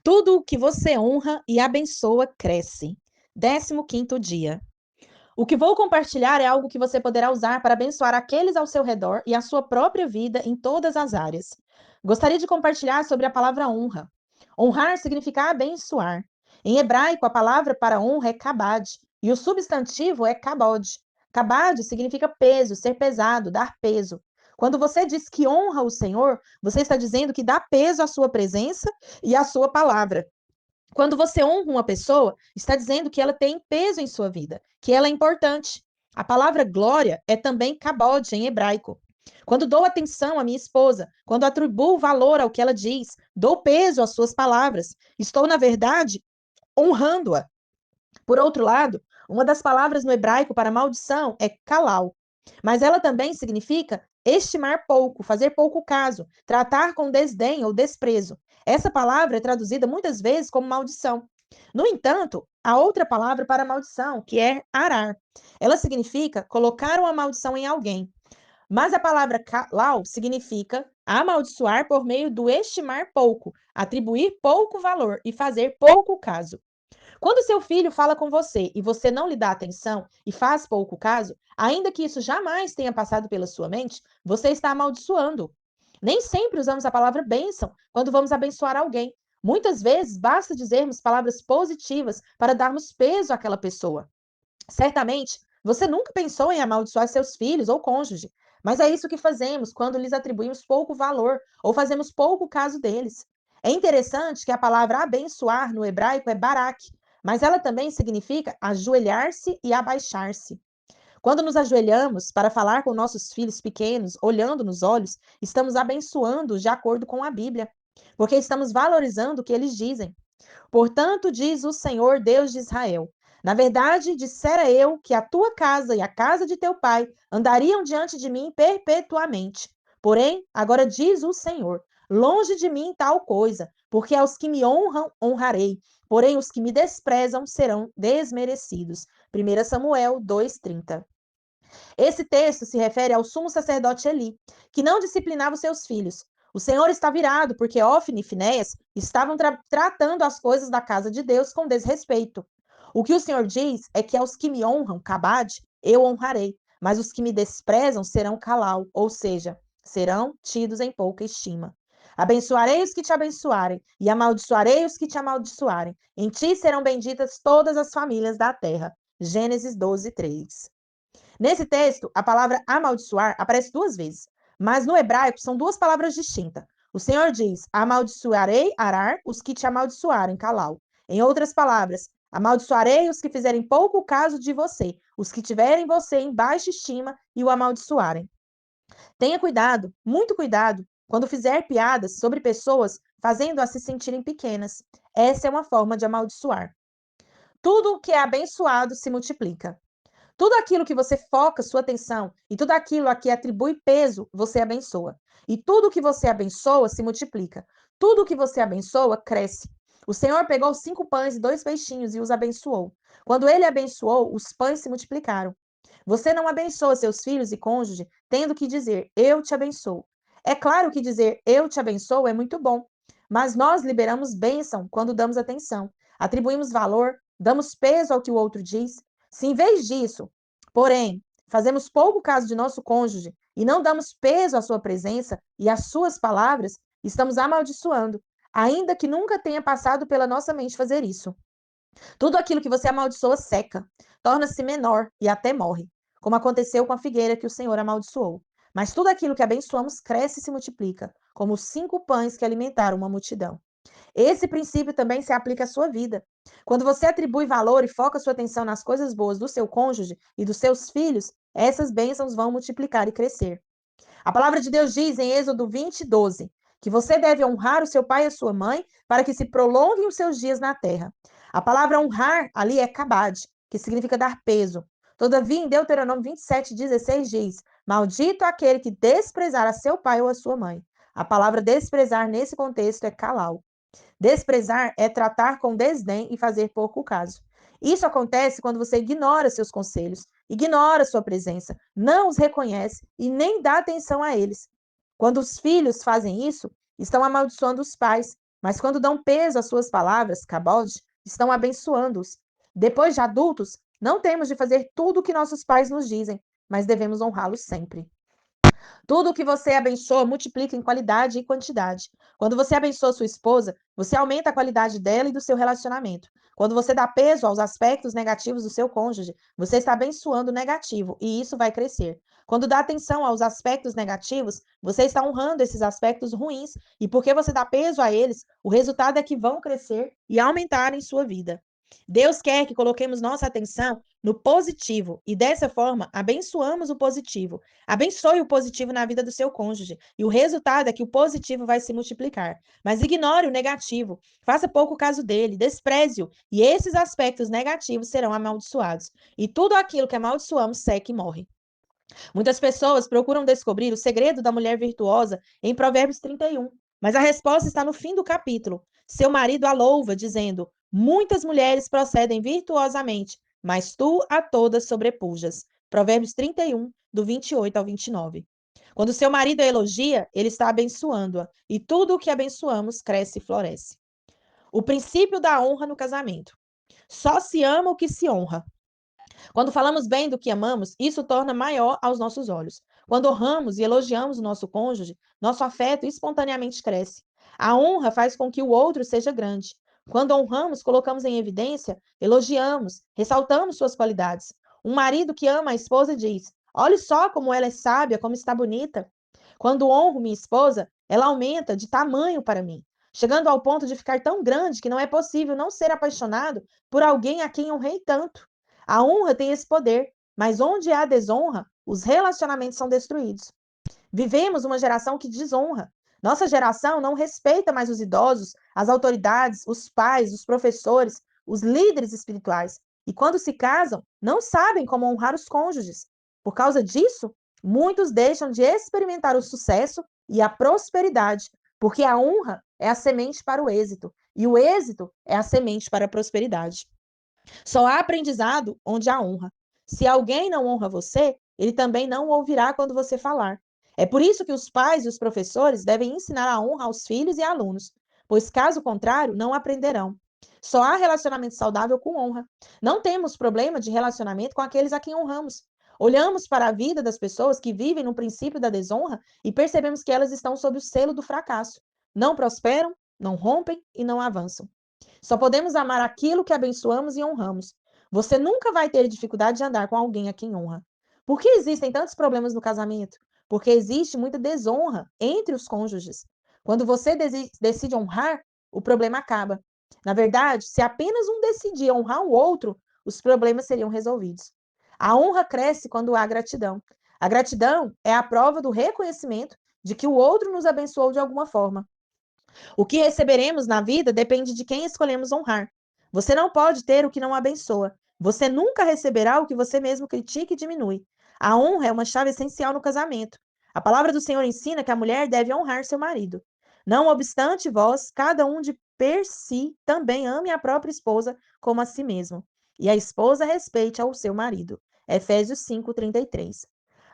Tudo o que você honra e abençoa cresce. 15º dia. O que vou compartilhar é algo que você poderá usar para abençoar aqueles ao seu redor e a sua própria vida em todas as áreas. Gostaria de compartilhar sobre a palavra honra. Honrar significa abençoar. Em hebraico, a palavra para honra é kabad e o substantivo é kabod. Kabad significa peso, ser pesado, dar peso. Quando você diz que honra o Senhor, você está dizendo que dá peso à sua presença e à sua palavra. Quando você honra uma pessoa, está dizendo que ela tem peso em sua vida, que ela é importante. A palavra glória é também kabod em hebraico. Quando dou atenção à minha esposa, quando atribuo valor ao que ela diz, dou peso às suas palavras, estou, na verdade, honrando-a. Por outro lado, uma das palavras no hebraico para maldição é kalal, mas ela também significa estimar pouco, fazer pouco caso, tratar com desdém ou desprezo. Essa palavra é traduzida muitas vezes como maldição. No entanto, há outra palavra para maldição, que é arar. Ela significa colocar uma maldição em alguém. Mas a palavra kalal significa amaldiçoar por meio do estimar pouco, atribuir pouco valor e fazer pouco caso. Quando seu filho fala com você e você não lhe dá atenção e faz pouco caso, ainda que isso jamais tenha passado pela sua mente, você está amaldiçoando. Nem sempre usamos a palavra bênção quando vamos abençoar alguém. Muitas vezes basta dizermos palavras positivas para darmos peso àquela pessoa. Certamente, você nunca pensou em amaldiçoar seus filhos ou cônjuge, mas é isso que fazemos quando lhes atribuímos pouco valor ou fazemos pouco caso deles. É interessante que a palavra abençoar no hebraico é barak, mas ela também significa ajoelhar-se e abaixar-se. Quando nos ajoelhamos para falar com nossos filhos pequenos, olhando nos olhos, estamos abençoando-os de acordo com a Bíblia, porque estamos valorizando o que eles dizem. Portanto, diz o Senhor Deus de Israel: na verdade, dissera eu que a tua casa e a casa de teu pai andariam diante de mim perpetuamente. Porém, agora diz o Senhor: longe de mim tal coisa, porque aos que me honram, honrarei, porém os que me desprezam serão desmerecidos. 1 Samuel 2:30. Esse texto se refere ao sumo sacerdote Eli, que não disciplinava os seus filhos. O Senhor está virado porque Ofni e Finéias estavam tratando as coisas da casa de Deus com desrespeito. O que o Senhor diz é que aos que me honram, Cabade, eu honrarei, mas os que me desprezam serão calau, ou seja, serão tidos em pouca estima. Abençoarei os que te abençoarem, e amaldiçoarei os que te amaldiçoarem. Em ti serão benditas todas as famílias da terra. Gênesis 12:3. Nesse texto, a palavra amaldiçoar aparece duas vezes, mas no hebraico são duas palavras distintas. O Senhor diz: amaldiçoarei arar os que te amaldiçoarem, calau. Em outras palavras, amaldiçoarei os que fizerem pouco caso de você, os que tiverem você em baixa estima e o amaldiçoarem. Tenha cuidado, muito cuidado, quando fizer piadas sobre pessoas fazendo-as se sentirem pequenas. Essa é uma forma de amaldiçoar. Tudo o que é abençoado se multiplica. Tudo aquilo que você foca sua atenção e tudo aquilo a que atribui peso, você abençoa. E tudo que você abençoa se multiplica. Tudo que você abençoa cresce. O Senhor pegou 5 pães e 2 peixinhos e os abençoou. Quando ele abençoou, os pães se multiplicaram. Você não abençoa seus filhos e cônjuge tendo que dizer eu te abençoo. É claro que dizer eu te abençoo é muito bom, mas nós liberamos bênção quando damos atenção, atribuímos valor, damos peso ao que o outro diz. Se em vez disso, porém, fazemos pouco caso de nosso cônjuge e não damos peso à sua presença e às suas palavras, estamos amaldiçoando, ainda que nunca tenha passado pela nossa mente fazer isso. Tudo aquilo que você amaldiçoa seca, torna-se menor e até morre, como aconteceu com a figueira que o Senhor amaldiçoou. Mas tudo aquilo que abençoamos cresce e se multiplica, como os 5 pães que alimentaram uma multidão. Esse princípio também se aplica à sua vida. Quando você atribui valor e foca sua atenção nas coisas boas do seu cônjuge e dos seus filhos, essas bênçãos vão multiplicar e crescer. A palavra de Deus diz em Êxodo 20:12 que você deve honrar o seu pai e a sua mãe para que se prolonguem os seus dias na terra. A palavra honrar ali é kabad, que significa dar peso. Todavia, em Deuteronômio 27:16 diz: maldito aquele que desprezar a seu pai ou a sua mãe. A palavra desprezar nesse contexto é kalal. Desprezar é tratar com desdém e fazer pouco caso. Isso acontece quando você ignora seus conselhos, ignora sua presença, não os reconhece e nem dá atenção a eles. Quando os filhos fazem isso, estão amaldiçoando os pais, Mas quando dão peso às suas palavras, kabod, estão abençoando-os. Depois de adultos, não temos de fazer tudo o que nossos pais nos dizem, mas devemos honrá-los sempre. Tudo que você abençoa, multiplica em qualidade e quantidade. Quando você abençoa sua esposa, você aumenta a qualidade dela e do seu relacionamento. Quando você dá peso aos aspectos negativos do seu cônjuge, você está abençoando o negativo e isso vai crescer. Quando dá atenção aos aspectos negativos, você está honrando esses aspectos ruins e porque você dá peso a eles, o resultado é que vão crescer e aumentar em sua vida. Deus quer que coloquemos nossa atenção no positivo e dessa forma abençoamos o positivo. Abençoe o positivo na vida do seu cônjuge e o resultado é que o positivo vai se multiplicar. Mas ignore o negativo, faça pouco caso dele, despreze-o e esses aspectos negativos serão amaldiçoados. E tudo aquilo que amaldiçoamos seca e morre. Muitas pessoas procuram descobrir o segredo da mulher virtuosa em Provérbios 31, mas a resposta está no fim do capítulo. Seu marido a louva, dizendo: Muitas mulheres procedem virtuosamente, mas tu a todas sobrepujas. Provérbios 31, do 28 ao 29. Quando seu marido a elogia, ele está abençoando-a, e tudo o que abençoamos cresce e floresce. O princípio da honra no casamento. Só se ama o que se honra. Quando falamos bem do que amamos, isso torna maior aos nossos olhos. Quando honramos e elogiamos o nosso cônjuge, nosso afeto espontaneamente cresce. A honra faz com que o outro seja grande. Quando honramos, colocamos em evidência, elogiamos, ressaltamos suas qualidades. Um marido que ama a esposa diz: Olhe só como ela é sábia, como está bonita. Quando honro minha esposa, ela aumenta de tamanho para mim, chegando ao ponto de ficar tão grande que não é possível não ser apaixonado por alguém a quem honrei tanto. A honra tem esse poder, mas onde há desonra, os relacionamentos são destruídos. Vivemos uma geração que desonra. Nossa geração não respeita mais os idosos, as autoridades, os pais, os professores, os líderes espirituais. E quando se casam, não sabem como honrar os cônjuges. Por causa disso, muitos deixam de experimentar o sucesso e a prosperidade, porque a honra é a semente para o êxito, e o êxito é a semente para a prosperidade. Só há aprendizado onde há honra. Se alguém não honra você, ele também não ouvirá quando você falar. É por isso que os pais e os professores devem ensinar a honra aos filhos e alunos, pois caso contrário, não aprenderão. Só há relacionamento saudável com honra. Não temos problema de relacionamento com aqueles a quem honramos. Olhamos para a vida das pessoas que vivem no princípio da desonra e percebemos que elas estão sob o selo do fracasso. Não prosperam, não rompem e não avançam. Só podemos amar aquilo que abençoamos e honramos. Você nunca vai ter dificuldade de andar com alguém a quem honra. Por que existem tantos problemas no casamento? Porque existe muita desonra entre os cônjuges. Quando você decide honrar, o problema acaba. Na verdade, se apenas um decidir honrar o outro, os problemas seriam resolvidos. A honra cresce quando há gratidão. A gratidão é a prova do reconhecimento de que o outro nos abençoou de alguma forma. O que receberemos na vida depende de quem escolhemos honrar. Você não pode ter o que não abençoa. Você nunca receberá o que você mesmo critica e diminui. A honra é uma chave essencial no casamento. A palavra do Senhor ensina que a mulher deve honrar seu marido. Não obstante vós, cada um de per si também ame a própria esposa como a si mesmo. E a esposa respeite ao seu marido. Efésios 5:33.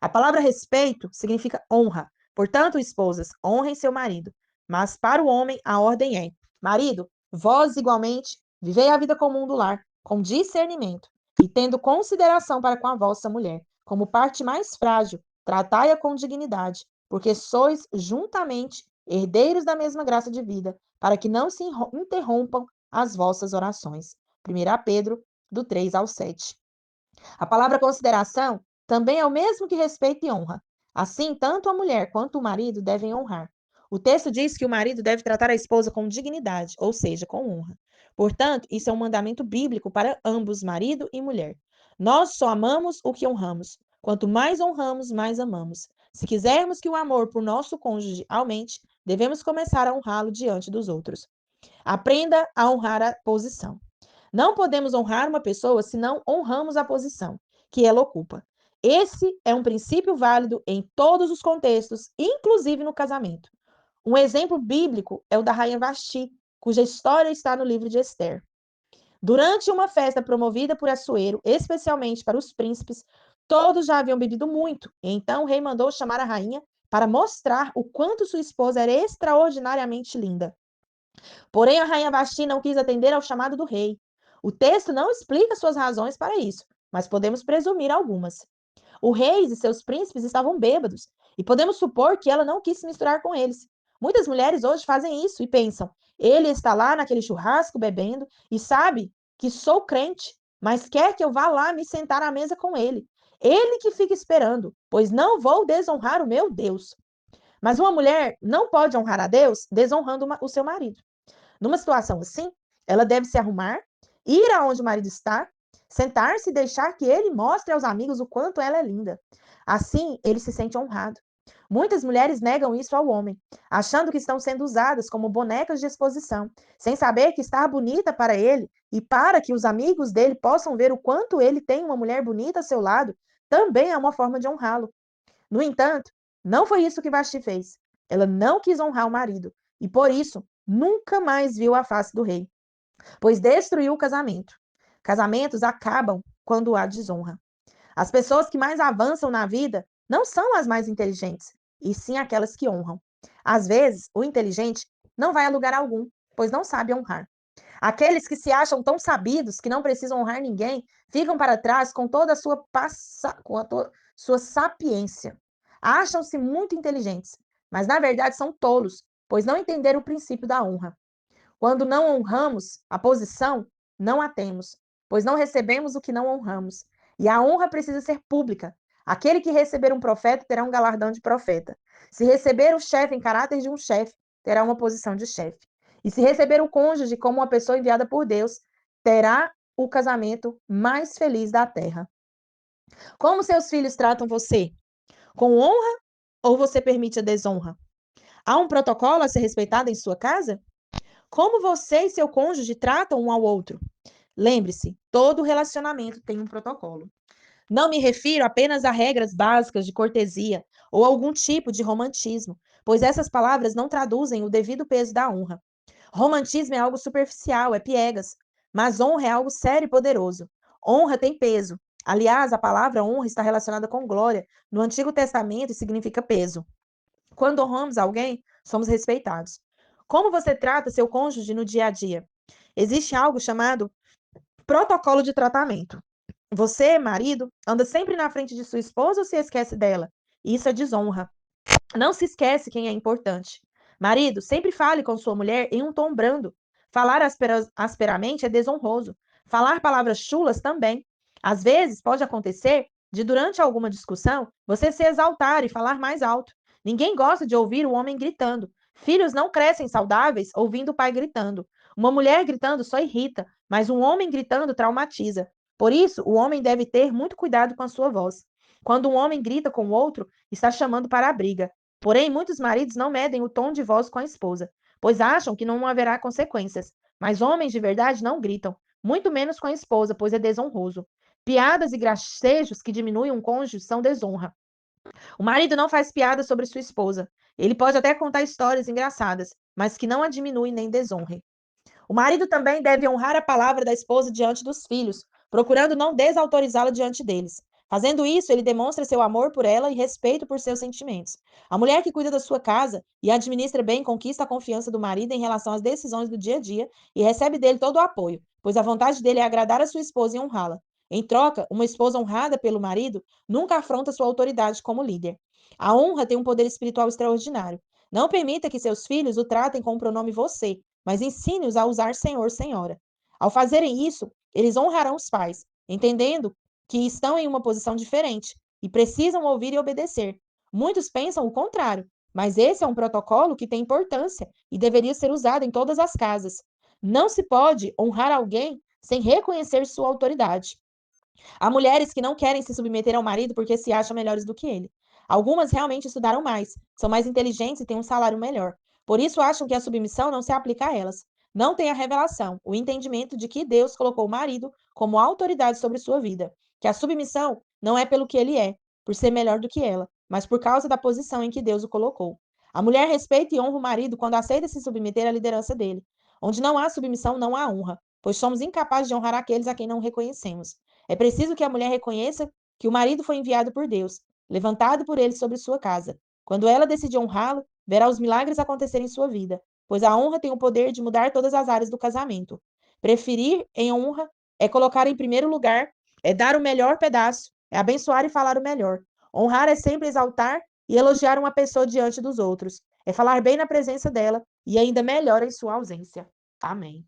A palavra respeito significa honra. Portanto, esposas, honrem seu marido. Mas para o homem a ordem é: marido, vós igualmente vivei a vida comum do lar, com discernimento, e tendo consideração para com a vossa mulher, como parte mais frágil, tratai-a com dignidade, porque sois juntamente herdeiros da mesma graça de vida, para que não se interrompam as vossas orações. 1 Pedro, do 3 ao 7. A palavra consideração também é o mesmo que respeito e honra. Assim, tanto a mulher quanto o marido devem honrar. O texto diz que o marido deve tratar a esposa com dignidade, ou seja, com honra. Portanto, isso é um mandamento bíblico para ambos, marido e mulher. Nós só amamos o que honramos. Quanto mais honramos, mais amamos. Se quisermos que o amor por nosso cônjuge aumente, devemos começar a honrá-lo diante dos outros. Aprenda a honrar a posição. Não podemos honrar uma pessoa se não honramos a posição que ela ocupa. Esse é um princípio válido em todos os contextos, inclusive no casamento. Um exemplo bíblico é o da rainha Vasti, cuja história está no livro de Esther. Durante uma festa promovida por Assuero, especialmente para os príncipes, todos já haviam bebido muito, e então o rei mandou chamar a rainha para mostrar o quanto sua esposa era extraordinariamente linda. Porém, a rainha Vasti não quis atender ao chamado do rei. O texto não explica suas razões para isso, mas podemos presumir algumas. O rei e seus príncipes estavam bêbados, e podemos supor que ela não quis se misturar com eles. Muitas mulheres hoje fazem isso e pensam: ele está lá naquele churrasco bebendo e sabe que sou crente, mas quer que eu vá lá me sentar à mesa com ele. Ele que fica esperando, pois não vou desonrar o meu Deus. Mas uma mulher não pode honrar a Deus desonrando o seu marido. Numa situação assim, ela deve se arrumar, ir aonde o marido está, sentar-se e deixar que ele mostre aos amigos o quanto ela é linda. Assim, ele se sente honrado. Muitas mulheres negam isso ao homem, achando que estão sendo usadas como bonecas de exposição, sem saber que estar bonita para ele e para que os amigos dele possam ver o quanto ele tem uma mulher bonita a seu lado, também é uma forma de honrá-lo. No entanto, não foi isso que Vasti fez. Ela não quis honrar o marido e, por isso, nunca mais viu a face do rei, pois destruiu o casamento. Casamentos acabam quando há desonra. As pessoas que mais avançam na vida não são as mais inteligentes, e sim aquelas que honram. Às vezes, o inteligente não vai a lugar algum, pois não sabe honrar. Aqueles que se acham tão sabidos que não precisam honrar ninguém ficam para trás com toda a sua sapiência. Acham-se muito inteligentes, mas na verdade são tolos, pois não entenderam o princípio da honra. Quando não honramos a posição, não a temos, pois não recebemos o que não honramos. E a honra precisa ser pública. Aquele que receber um profeta terá um galardão de profeta. Se receber o chefe em caráter de um chefe, terá uma posição de chefe. E se receber o cônjuge como uma pessoa enviada por Deus, terá o casamento mais feliz da terra. Como seus filhos tratam você? Com honra ou você permite a desonra? Há um protocolo a ser respeitado em sua casa? Como você e seu cônjuge tratam um ao outro? Lembre-se, todo relacionamento tem um protocolo. Não me refiro apenas a regras básicas de cortesia ou algum tipo de romantismo, pois essas palavras não traduzem o devido peso da honra. Romantismo é algo superficial, é piegas, mas honra é algo sério e poderoso. Honra tem peso. Aliás, a palavra honra está relacionada com glória no Antigo Testamento e significa peso. Quando honramos alguém, somos respeitados. Como você trata seu cônjuge no dia a dia? Existe algo chamado protocolo de tratamento. Você, marido, anda sempre na frente de sua esposa ou se esquece dela? Isso é desonra. Não se esquece quem é importante. Marido, sempre fale com sua mulher em um tom brando. Falar asperamente é desonroso. Falar palavras chulas também. Às vezes, pode acontecer de, durante alguma discussão, você se exaltar e falar mais alto. Ninguém gosta de ouvir o homem gritando. Filhos não crescem saudáveis ouvindo o pai gritando. Uma mulher gritando só irrita, mas um homem gritando traumatiza. Por isso, o homem deve ter muito cuidado com a sua voz. Quando um homem grita com o outro, está chamando para a briga. Porém, muitos maridos não medem o tom de voz com a esposa, pois acham que não haverá consequências. Mas homens de verdade não gritam, muito menos com a esposa, pois é desonroso. Piadas e gracejos que diminuem um cônjuge são desonra. O marido não faz piadas sobre sua esposa. Ele pode até contar histórias engraçadas, mas que não a diminuem nem desonrem. O marido também deve honrar a palavra da esposa diante dos filhos, procurando não desautorizá-la diante deles. Fazendo isso, ele demonstra seu amor por ela e respeito por seus sentimentos. A mulher que cuida da sua casa e administra bem conquista a confiança do marido em relação às decisões do dia a dia e recebe dele todo o apoio, pois a vontade dele é agradar a sua esposa e honrá-la. Em troca, uma esposa honrada pelo marido nunca afronta sua autoridade como líder. A honra tem um poder espiritual extraordinário. Não permita que seus filhos o tratem com o pronome você, mas ensine-os a usar senhor, senhora. Ao fazerem isso, eles honrarão os pais, entendendo que estão em uma posição diferente e precisam ouvir e obedecer. Muitos pensam o contrário, mas esse é um protocolo que tem importância e deveria ser usado em todas as casas. Não se pode honrar alguém sem reconhecer sua autoridade. Há mulheres que não querem se submeter ao marido porque se acham melhores do que ele. Algumas realmente estudaram mais, são mais inteligentes e têm um salário melhor. Por isso acham que a submissão não se aplica a elas. Não têm a revelação, o entendimento de que Deus colocou o marido como autoridade sobre sua vida. Que a submissão não é pelo que ele é, por ser melhor do que ela, mas por causa da posição em que Deus o colocou. A mulher respeita e honra o marido quando aceita se submeter à liderança dele. Onde não há submissão, não há honra, pois somos incapazes de honrar aqueles a quem não reconhecemos. É preciso que a mulher reconheça que o marido foi enviado por Deus, levantado por ele sobre sua casa. Quando ela decidir honrá-lo, verá os milagres acontecerem em sua vida. pois a honra tem o poder de mudar todas as áreas do casamento. Preferir em honra é colocar em primeiro lugar, é dar o melhor pedaço, é abençoar e falar o melhor. Honrar é sempre exaltar e elogiar uma pessoa diante dos outros. É falar bem na presença dela e ainda melhor em sua ausência. Amém.